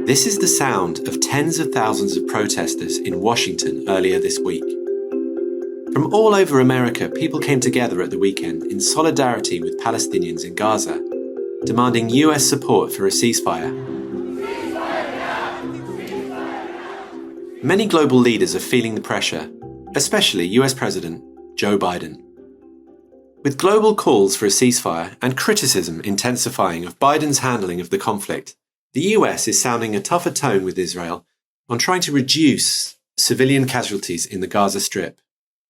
This is the sound of tens of thousands of protesters in Washington earlier this week. From all over America, people came together at the weekend in solidarity with Palestinians in Gaza, demanding US support for a ceasefire. Many global leaders are feeling the pressure, especially US President Joe Biden. With global calls for a ceasefire and criticism intensifying of Biden's handling of the conflict, the US is sounding a tougher tone with Israel on trying to reduce civilian casualties in the Gaza Strip.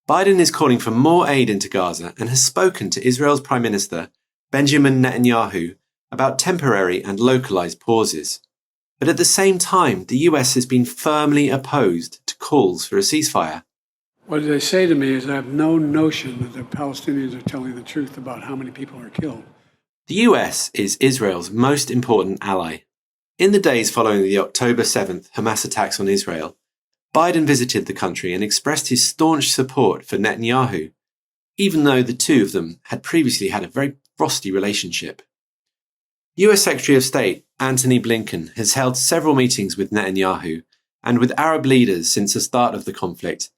Biden is calling for more aid into Gaza and has spoken to Israel's Prime Minister, Benjamin Netanyahu, about temporary and localized pauses. But at the same time, the US has been firmly opposed to calls for a ceasefire. What they say to me is I have no notion that the Palestinians are telling the truth about how many people are killed. The US is Israel's most important ally. In the days following the October 7th Hamas attacks on Israel, Biden visited the country and expressed his staunch support for Netanyahu, even though the two of them had previously had a very frosty relationship. US Secretary of State Antony Blinken has held several meetings with Netanyahu and with Arab leaders since the start of the conflict,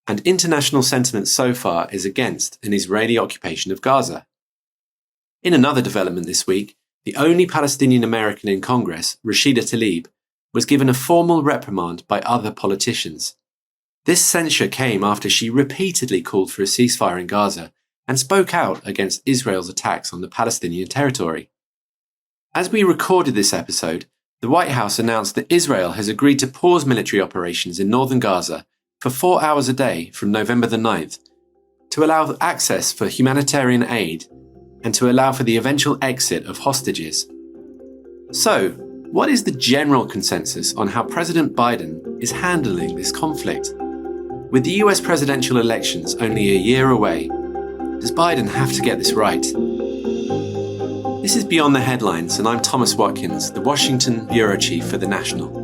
and international sentiment so far is against an Israeli occupation of Gaza. In another development this week, the only Palestinian American in Congress, Rashida Tlaib, was given a formal reprimand by other politicians. This censure came after she repeatedly called for a ceasefire in Gaza and spoke out against Israel's attacks on the Palestinian territory. As we recorded this episode, the White House announced that Israel has agreed to pause military operations in northern Gaza for 4 hours a day from November the 9th to allow access for humanitarian aid and to allow for the eventual exit of hostages. So, what is the general consensus on how President Biden is handling this conflict? With the US presidential elections only a year away, does Biden have to get this right? This is Beyond the Headlines, and I'm Thomas Watkins, the Washington Bureau Chief for The National.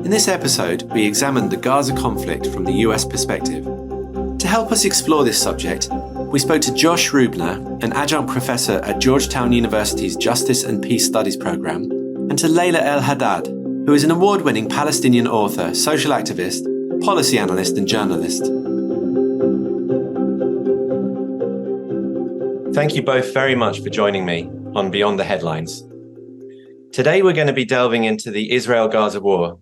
In this episode, we examined the Gaza conflict from the US perspective. To help us explore this subject, we spoke to Josh Rubner, an adjunct professor at Georgetown University's Justice and Peace Studies program, and to Layla El-Haddad, who is an award-winning Palestinian author, social activist, policy analyst, and journalist. Thank you both very much for joining me on Beyond the Headlines. Today we're going to be delving into the Israel-Gaza war,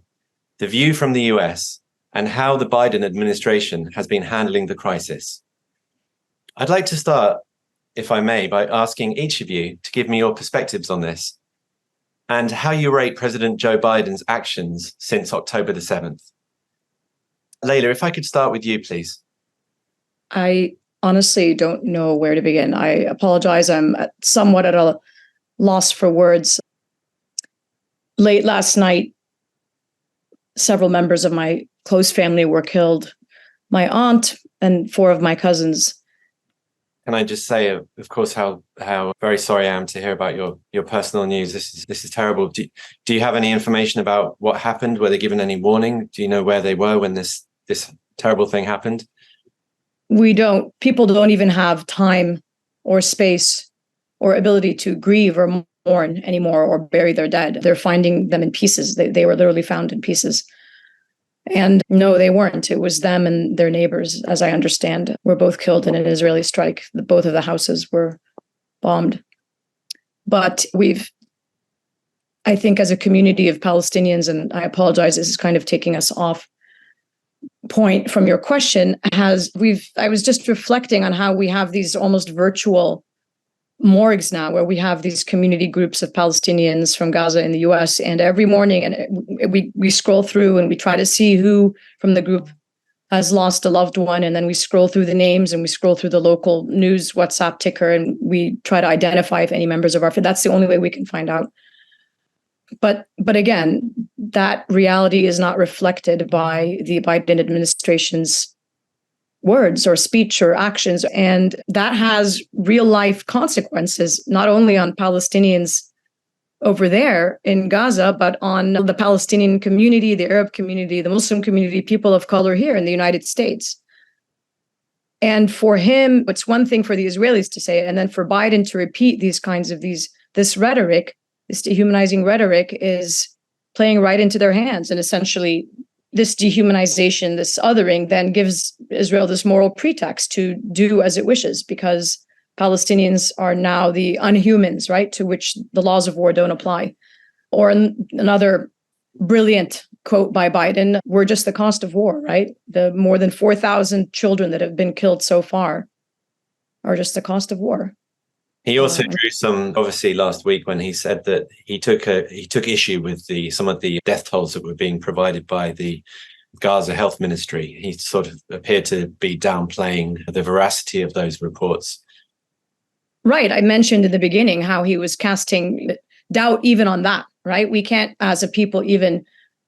the view from the US, and how the Biden administration has been handling the crisis. I'd like to start, if I may, by asking each of you to give me your perspectives on this and how you rate President Joe Biden's actions since October the 7th. Layla, if I could start with you, please. I honestly don't know where to begin. I apologize. I'm somewhat at a loss for words. Late last night, several members of my close family were killed. My aunt and 4 of my cousins. Can I just say, of course, how very sorry I am to hear about your personal news. This is terrible. Do you have any information about what happened? Were they given any warning? Do you know where they were when this terrible thing happened? We don't. People don't even have time or space or ability to grieve or mourn anymore or bury their dead. They're finding them in pieces. They were literally found in pieces. And no, they weren't. It was them and their neighbors, as I understand, were both killed in an Israeli strike. Both of the houses were bombed. But I think as a community of Palestinians, and I apologize, this is kind of taking us off point from your question, I was just reflecting on how we have these almost virtual morgues now, where we have these community groups of Palestinians from Gaza in the US, and every morning and we scroll through and we try to see who from the group has lost a loved one, and then we scroll through the names and we scroll through the local news WhatsApp ticker, and we try to identify if any members of our family. That's the only way we can find out. But again, that reality is not reflected by the Biden administration's words or speech or actions. And that has real life consequences, not only on Palestinians over there in Gaza, but on the Palestinian community, the Arab community, the Muslim community, people of color here in the United States. And for him, it's one thing for the Israelis to say, and then for Biden to repeat these kinds of this rhetoric, this dehumanizing rhetoric, is playing right into their hands. And essentially, this dehumanization, this othering, then gives Israel this moral pretext to do as it wishes, because Palestinians are now the unhumans, right, to which the laws of war don't apply. Or another brilliant quote by Biden, we're just the cost of war, right? The more than 4,000 children that have been killed so far are just the cost of war. He also drew some, obviously, last week when he said that he took issue with some of the death tolls that were being provided by the Gaza Health Ministry. He sort of appeared to be downplaying the veracity of those reports. Right. I mentioned in the beginning how he was casting doubt even on that, right? We can't, as a people, even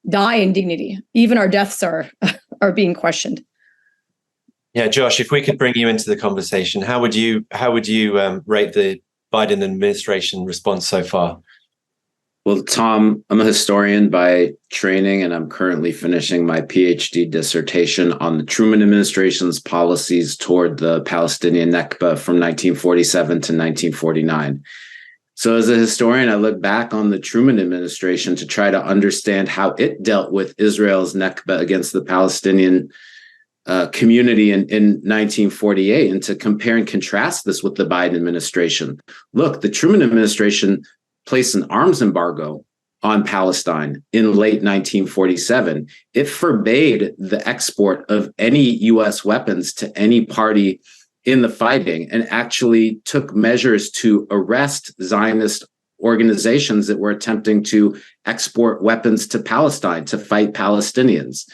die in dignity. Even our deaths are being questioned. Yeah, Josh, if we could bring you into the conversation, how would you rate the Biden administration response so far? Well, Tom, I'm a historian by training, and I'm currently finishing my PhD dissertation on the Truman administration's policies toward the Palestinian Nakba from 1947 to 1949. So as a historian, I look back on the Truman administration to try to understand how it dealt with Israel's Nakba against the Palestinian community in 1948, and to compare and contrast this with the Biden administration. Look, the Truman administration placed an arms embargo on Palestine in late 1947. It forbade the export of any U.S. weapons to any party in the fighting, and actually took measures to arrest Zionist organizations that were attempting to export weapons to Palestine to fight Palestinians.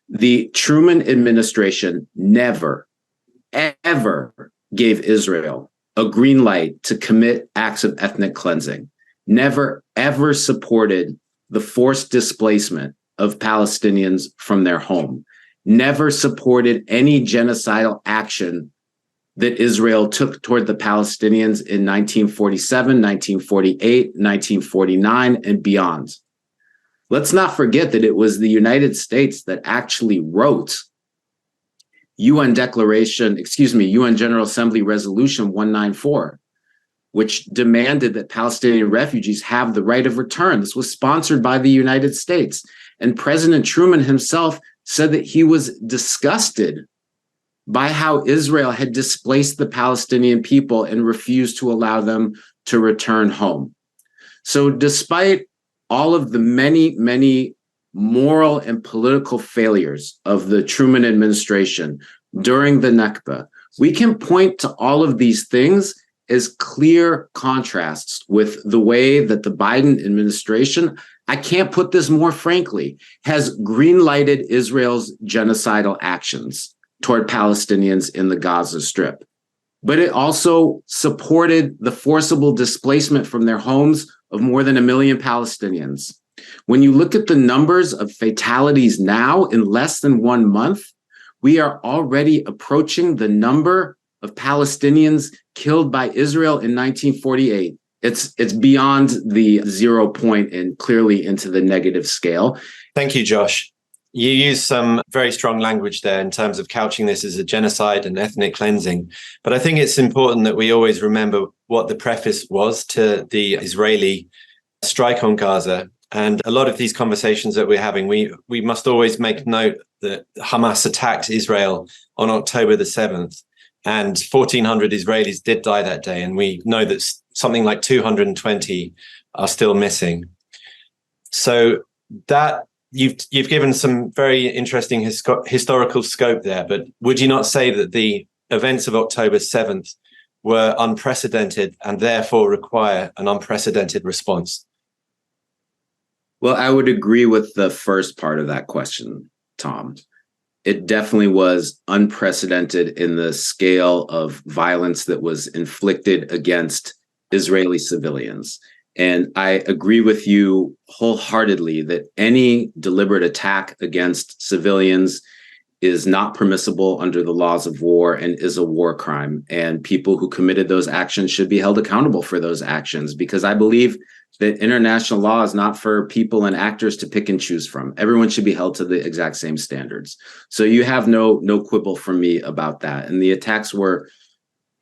The Truman administration never, ever gave Israel a green light to commit acts of ethnic cleansing, never, ever supported the forced displacement of Palestinians from their home, never supported any genocidal action that Israel took toward the Palestinians in 1947, 1948, 1949, and beyond. Let's not forget that it was the United States that actually wrote UN General Assembly Resolution 194, which demanded that Palestinian refugees have the right of return. This was sponsored by the United States. And President Truman himself said that he was disgusted by how Israel had displaced the Palestinian people and refused to allow them to return home. So despite all of the many, many moral and political failures of the Truman administration during the Nakba, we can point to all of these things as clear contrasts with the way that the Biden administration, I can't put this more frankly, has green-lighted Israel's genocidal actions toward Palestinians in the Gaza Strip. But it also supported the forcible displacement from their homes of more than 1 million Palestinians. When you look at the numbers of fatalities now in less than 1 month, we are already approaching the number of Palestinians killed by Israel in 1948. It's beyond the 0 point and clearly into the negative scale. Thank you, Josh. You use some very strong language there in terms of couching this as a genocide and ethnic cleansing. But I think it's important that we always remember what the preface was to the Israeli strike on Gaza. And a lot of these conversations that we're having, we must always make note that Hamas attacked Israel on October the 7th, and 1,400 Israelis did die that day. And we know that something like 220 are still missing. So that You've given some very interesting historical scope there, but would you not say that the events of October 7th were unprecedented and therefore require an unprecedented response? Well, I would agree with the first part of that question, Tom. It definitely was unprecedented in the scale of violence that was inflicted against Israeli civilians. And I agree with you wholeheartedly that any deliberate attack against civilians is not permissible under the laws of war and is a war crime. And people who committed those actions should be held accountable for those actions, because I believe that international law is not for people and actors to pick and choose from. Everyone should be held to the exact same standards. So you have no quibble from me about that. And the attacks were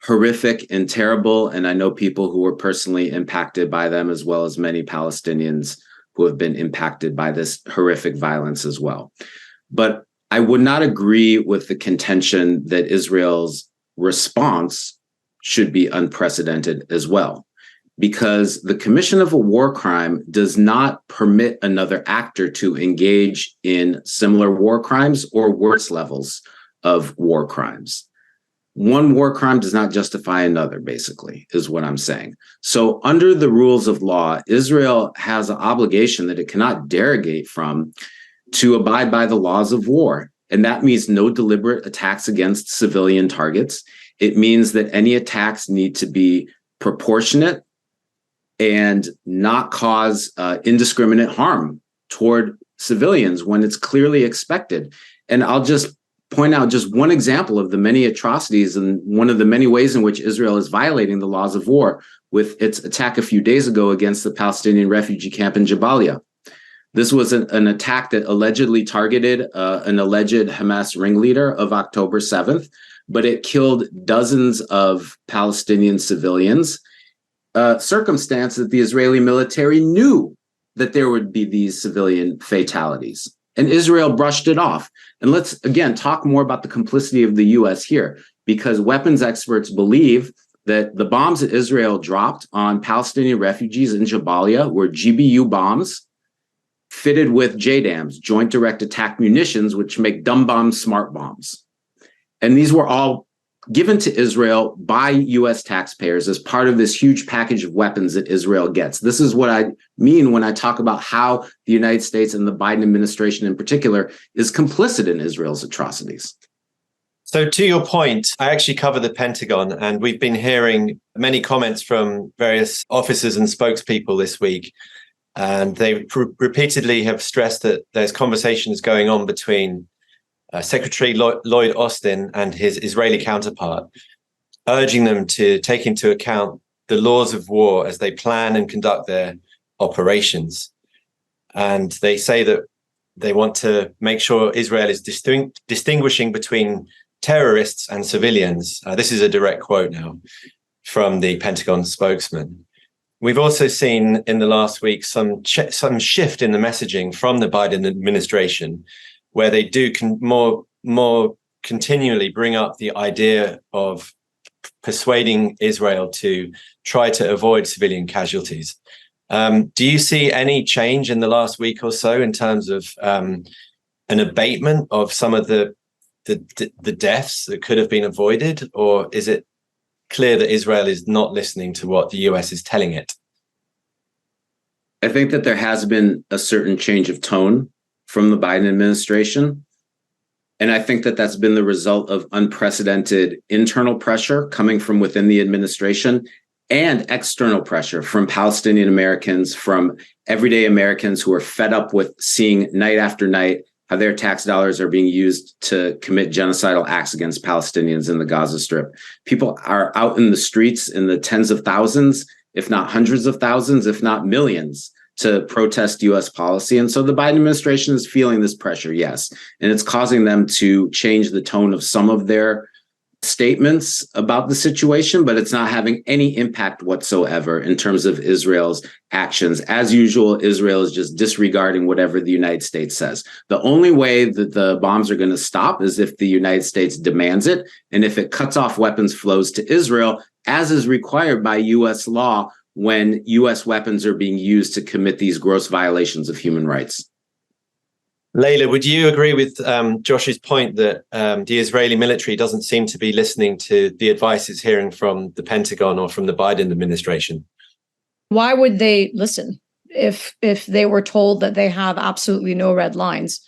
horrific and terrible. And I know people who were personally impacted by them, as well as many Palestinians who have been impacted by this horrific violence as well. But I would not agree with the contention that Israel's response should be unprecedented as well, because the commission of a war crime does not permit another actor to engage in similar war crimes or worse levels of war crimes. One war crime does not justify another, basically, is what I'm saying. So under the rules of law, Israel has an obligation that it cannot derogate from to abide by the laws of war. And that means no deliberate attacks against civilian targets. It means that any attacks need to be proportionate and not cause indiscriminate harm toward civilians when it's clearly expected. And I'll just point out just one example of the many atrocities and one of the many ways in which Israel is violating the laws of war with its attack a few days ago against the Palestinian refugee camp in Jabalia. This was an attack that allegedly targeted an alleged Hamas ringleader of October 7th, but it killed dozens of Palestinian civilians, a circumstance that the Israeli military knew that there would be these civilian fatalities. And Israel brushed it off. And let's, again, talk more about the complicity of the U.S. here, because weapons experts believe that the bombs that Israel dropped on Palestinian refugees in Jabalia were GBU bombs fitted with JDAMs, joint direct attack munitions, which make dumb bombs smart bombs. And these were all given to Israel by U.S. taxpayers as part of this huge package of weapons that Israel gets. This is what I mean when I talk about how the United States and the Biden administration in particular is complicit in Israel's atrocities. So to your point, I actually cover the Pentagon, and we've been hearing many comments from various officers and spokespeople this week. And they repeatedly have stressed that there's conversations going on between Secretary Lloyd Austin and his Israeli counterpart, urging them to take into account the laws of war as they plan and conduct their operations. And they say that they want to make sure Israel is distinguishing between terrorists and civilians. This is a direct quote now from the Pentagon spokesman. We've also seen in the last week some shift in the messaging from the Biden administration, where they do more continually bring up the idea of persuading Israel to try to avoid civilian casualties. Do you see any change in the last week or so in terms of an abatement of some of the deaths that could have been avoided, or is it clear that Israel is not listening to what the US is telling it? I think that there has been a certain change of tone from the Biden administration. And I think that that's been the result of unprecedented internal pressure coming from within the administration and external pressure from Palestinian Americans, from everyday Americans who are fed up with seeing night after night how their tax dollars are being used to commit genocidal acts against Palestinians in the Gaza Strip. People are out in the streets in the tens of thousands, if not hundreds of thousands, if not millions, to protest U.S. policy. And so the Biden administration is feeling this pressure, yes. And it's causing them to change the tone of some of their statements about the situation, but it's not having any impact whatsoever in terms of Israel's actions. As usual, Israel is just disregarding whatever the United States says. The only way that the bombs are going to stop is if the United States demands it, and if it cuts off weapons flows to Israel, as is required by U.S. law when U.S. weapons are being used to commit these gross violations of human rights. Layla, would you agree with Josh's point that the Israeli military doesn't seem to be listening to the advice it's hearing from the Pentagon or from the Biden administration? Why would they listen if they were told that they have absolutely no red lines?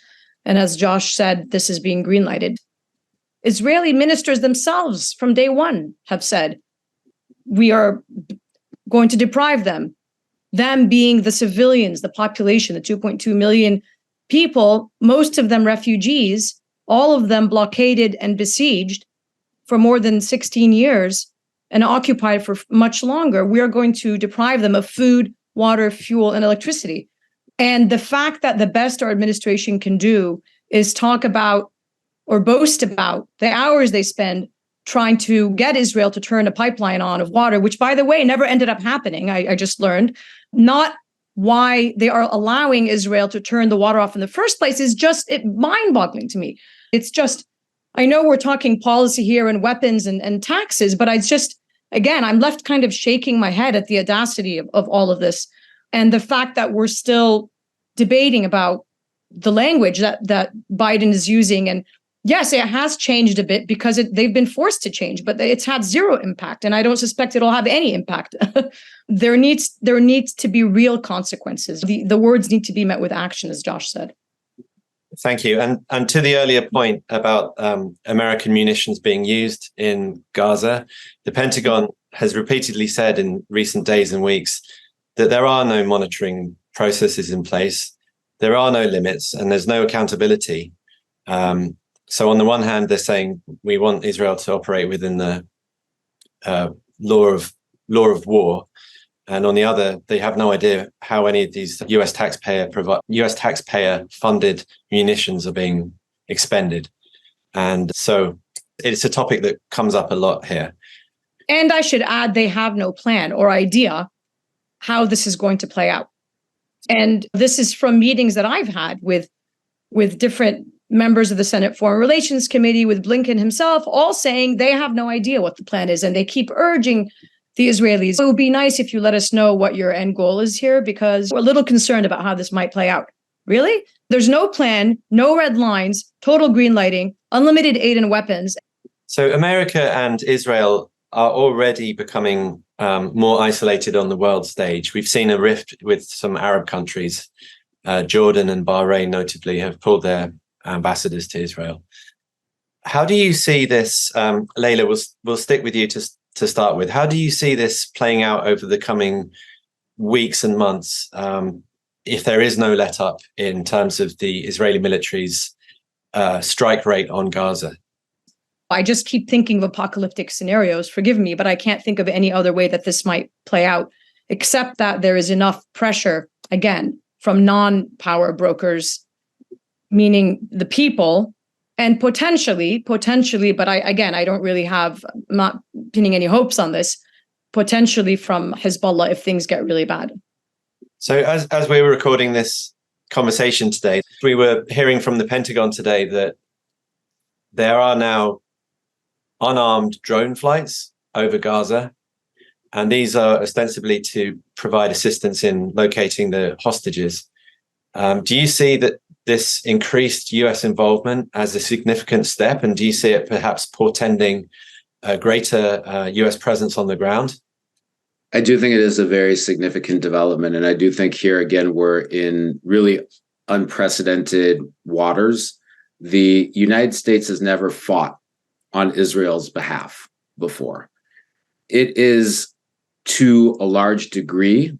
And as Josh said, this is being greenlighted. Israeli ministers themselves from day one have said, we are going to deprive them being the civilians, the population, the 2.2 million people, most of them refugees, all of them blockaded and besieged for more than 16 years and occupied for much longer. We are going to deprive them of food, water, fuel, and electricity. And the fact that the best our administration can do is talk about or boast about the hours they spend trying to get Israel to turn a pipeline on of water, which, by the way, never ended up happening. I just learned, not why they are allowing Israel to turn the water off in the first place is just mind-boggling to me. It's just, I know we're talking policy here and weapons and taxes, but I just, again, I'm left kind of shaking my head at the audacity of all of this. And the fact that we're still debating about the language that Biden is using. And yes, it has changed a bit because they've been forced to change, but it's had zero impact. And I don't suspect it'll have any impact. There needs to be real consequences. The words need to be met with action, as Josh said. Thank you. And to the earlier point about American munitions being used in Gaza, the Pentagon has repeatedly said in recent days and weeks that there are no monitoring processes in place, there are no limits, and there's no accountability. So on the one hand, they're saying we want Israel to operate within the law of war, and on the other, they have no idea how any of these U.S. taxpayer funded munitions are being expended. And so it's a topic that comes up a lot here. And I should add, they have no plan or idea how this is going to play out. And this is from meetings that I've had with different members of the Senate Foreign Relations Committee, with Blinken himself, all saying they have no idea what the plan is. And they keep urging the Israelis, it would be nice if you let us know what your end goal is here, because we're a little concerned about how this might play out. Really? There's no plan, no red lines, total green lighting, unlimited aid and weapons. So America and Israel are already becoming more isolated on the world stage. We've seen a rift with some Arab countries. Jordan and Bahrain notably have pulled their ambassadors to Israel. How do you see this, Layla, we'll stick with you to start with. How do you see this playing out over the coming weeks and months if there is no let up in terms of the Israeli military's strike rate on Gaza? I just keep thinking of apocalyptic scenarios, forgive me, but I can't think of any other way that this might play out, except that there is enough pressure, again, from non-power brokers, meaning the people, and potentially, but I don't really have, I'm not pinning any hopes on this, potentially from Hezbollah if things get really bad. So as we were recording this conversation today, we were hearing from the Pentagon today that there are now unarmed drone flights over Gaza, and these are ostensibly to provide assistance in locating the hostages. Do you see that this increased US involvement as a significant step, and do you see it perhaps portending a greater US presence on the ground? I do think it is a very significant development, and I do think here again we're in really unprecedented waters. The United States has never fought on Israel's behalf before. It is, to a large degree,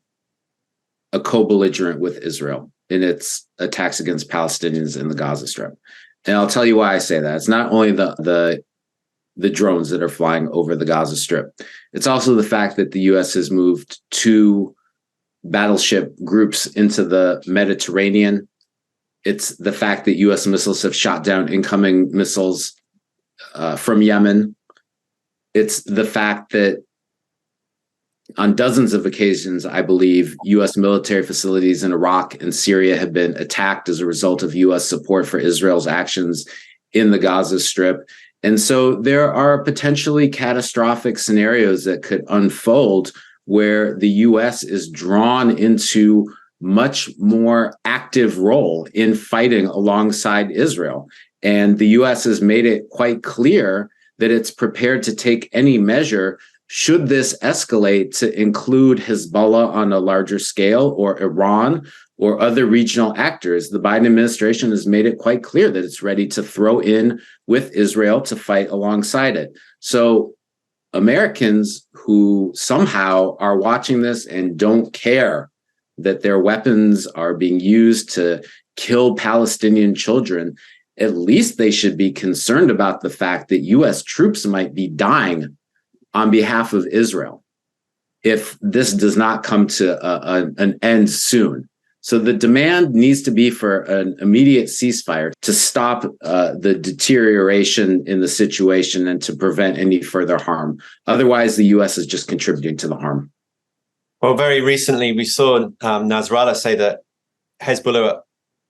a co-belligerent with Israel in its attacks against Palestinians in the Gaza Strip. And I'll tell you why I say that. It's not only the drones that are flying over the Gaza Strip. It's also the fact that the U.S. has moved 2 battleship groups into the Mediterranean. It's the fact that U.S. missiles have shot down incoming missiles from Yemen. It's the fact that on dozens of occasions, I believe, U.S. military facilities in Iraq and Syria have been attacked as a result of U.S. support for Israel's actions in the Gaza Strip. And so there are potentially catastrophic scenarios that could unfold where the U.S. is drawn into much more active role in fighting alongside Israel. And the U.S. has made it quite clear that it's prepared to take any measure should this escalate to include Hezbollah on a larger scale, or Iran, or other regional actors. The Biden administration has made it quite clear that it's ready to throw in with Israel to fight alongside it. So Americans who somehow are watching this and don't care that their weapons are being used to kill Palestinian children, at least they should be concerned about the fact that U.S. troops might be dying on behalf of Israel if this does not come to an end soon. So the demand needs to be for an immediate ceasefire to stop the deterioration in the situation and to prevent any further harm. Otherwise, the U.S. is just contributing to the harm. Well, very recently we saw Nasrallah say that Hezbollah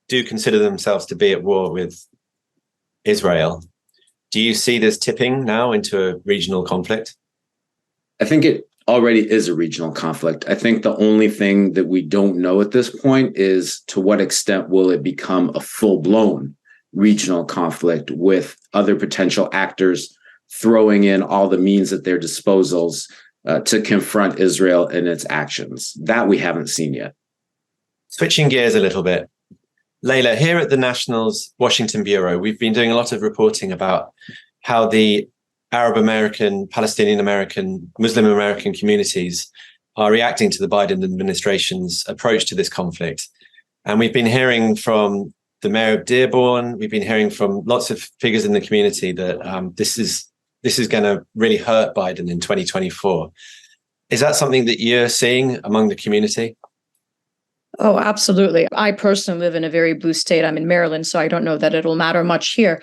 do consider themselves to be at war with Israel. Do you see this tipping now into a regional conflict? I think it already is a regional conflict. I think the only thing that we don't know at this point is to what extent will it become a full-blown regional conflict with other potential actors throwing in all the means at their disposals to confront Israel and its actions. That we haven't seen yet. Switching gears a little bit. Layla, here at the National's Washington Bureau, we've been doing a lot of reporting about how the Arab American, Palestinian American, Muslim American communities are reacting to the Biden administration's approach to this conflict. And we've been hearing from the mayor of Dearborn, we've been hearing from lots of figures in the community that this is going to really hurt Biden in 2024. Is that something that you're seeing among the community? Oh, absolutely. I personally live in a very blue state. I'm in Maryland, so I don't know that it'll matter much here.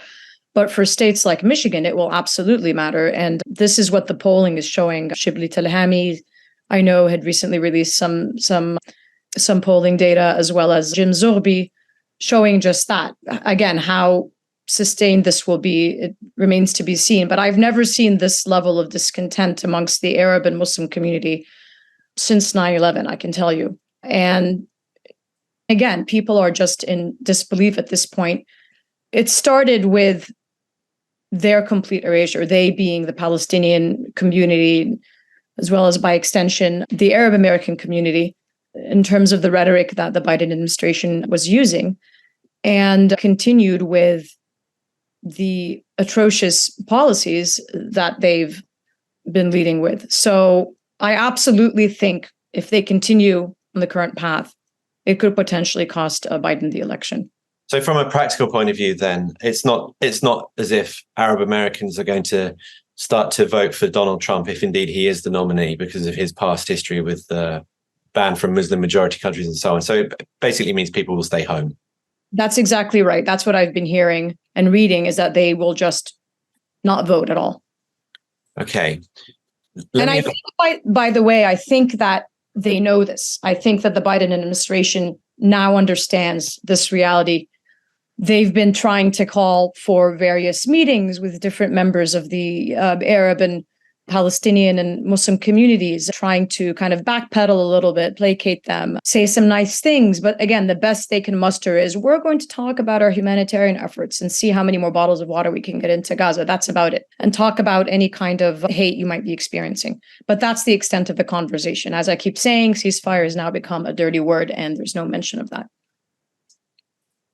But for states like Michigan, it will absolutely matter. And this is what the polling is showing. Shibli Talhami, I know, had recently released some polling data, as well as Jim Zorbi, showing just that. Again, how sustained this will be, it remains to be seen. But I've never seen this level of discontent amongst the Arab and Muslim community since 9/11, I can tell you. And again, people are just in disbelief at this point. It started with their complete erasure, they being the Palestinian community, as well as by extension, the Arab American community, in terms of the rhetoric that the Biden administration was using, and continued with the atrocious policies that they've been leading with. So I absolutely think if they continue on the current path, it could potentially cost Biden the election. So from a practical point of view, then, it's not as if Arab Americans are going to start to vote for Donald Trump if indeed he is the nominee because of his past history with the ban from Muslim majority countries and so on. So it basically means people will stay home. That's exactly right. That's what I've been hearing and reading, is that they will just not vote at all. Okay. And I think, by the way, I think that they know this. I think that the Biden administration now understands this reality. They've been trying to call for various meetings with different members of the Arab and Palestinian and Muslim communities, trying to kind of backpedal a little bit, placate them, say some nice things. But again, the best they can muster is, we're going to talk about our humanitarian efforts and see how many more bottles of water we can get into Gaza. That's about it. And talk about any kind of hate you might be experiencing. But that's the extent of the conversation. As I keep saying, ceasefire has now become a dirty word, and there's no mention of that.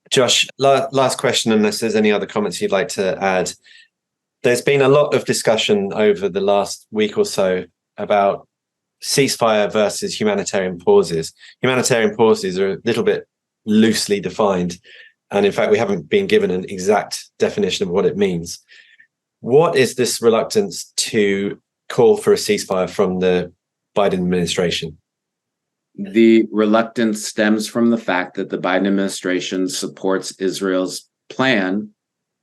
Josh, last question, unless there's any other comments you'd like to add. There's been a lot of discussion over the last week or so about ceasefire versus humanitarian pauses. Humanitarian pauses are a little bit loosely defined. And in fact, we haven't been given an exact definition of what it means. What is this reluctance to call for a ceasefire from the Biden administration? The reluctance stems from the fact that the Biden administration supports Israel's plan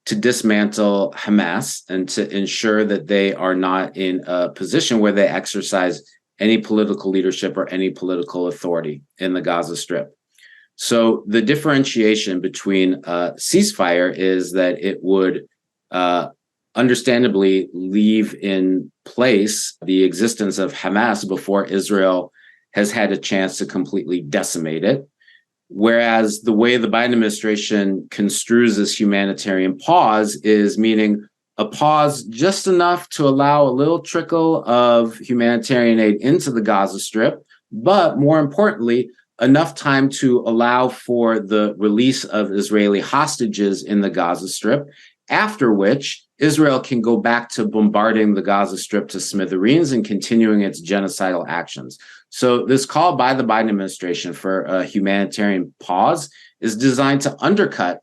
to dismantle Hamas and to ensure that they are not in a position where they exercise any political leadership or any political authority in the Gaza Strip. So the differentiation between ceasefire is that it would understandably leave in place the existence of Hamas before Israel has had a chance to completely decimate it. Whereas the way the Biden administration construes this humanitarian pause is meaning a pause just enough to allow a little trickle of humanitarian aid into the Gaza Strip, but more importantly, enough time to allow for the release of Israeli hostages in the Gaza Strip, after which Israel can go back to bombarding the Gaza Strip to smithereens and continuing its genocidal actions. So this call by the Biden administration for a humanitarian pause is designed to undercut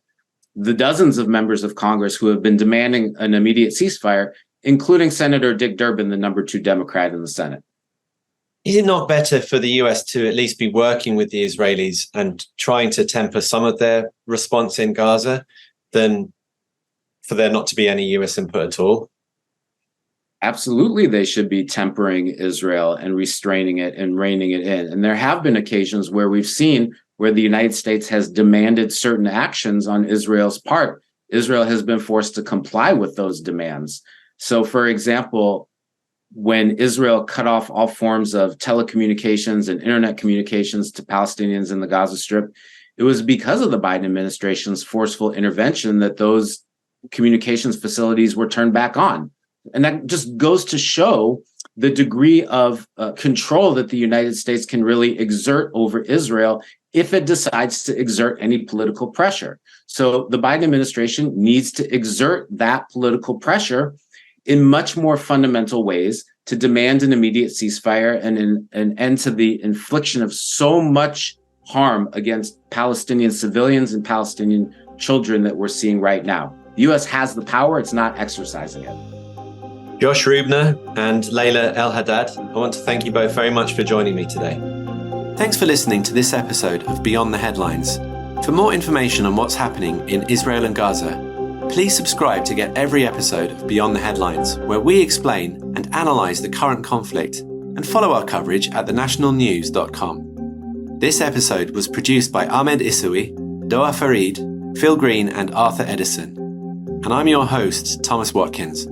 the dozens of members of Congress who have been demanding an immediate ceasefire, including Senator Dick Durbin, the number 2 Democrat in the Senate. Is it not better for the US to at least be working with the Israelis and trying to temper some of their response in Gaza than for there not to be any US input at all? Absolutely, they should be tempering Israel and restraining it and reining it in. And there have been occasions where we've seen where the United States has demanded certain actions on Israel's part. Israel has been forced to comply with those demands. So, for example, when Israel cut off all forms of telecommunications and internet communications to Palestinians in the Gaza Strip, it was because of the Biden administration's forceful intervention that those communications facilities were turned back on. And that just goes to show the degree of control that the United States can really exert over Israel if it decides to exert any political pressure. So the Biden administration needs to exert that political pressure in much more fundamental ways to demand an immediate ceasefire and an end to the infliction of so much harm against Palestinian civilians and Palestinian children that we're seeing right now. The U.S. has the power, it's not exercising it. Josh Rubner and Layla El Haddad, I want to thank you both very much for joining me today. Thanks for listening to this episode of Beyond the Headlines. For more information on what's happening in Israel and Gaza, please subscribe to get every episode of Beyond the Headlines, where we explain and analyse the current conflict, and follow our coverage at thenationalnews.com. This episode was produced by Ahmed Issaoui, Doa Farid, Phil Green and Arthur Edison. And I'm your host, Thomas Watkins.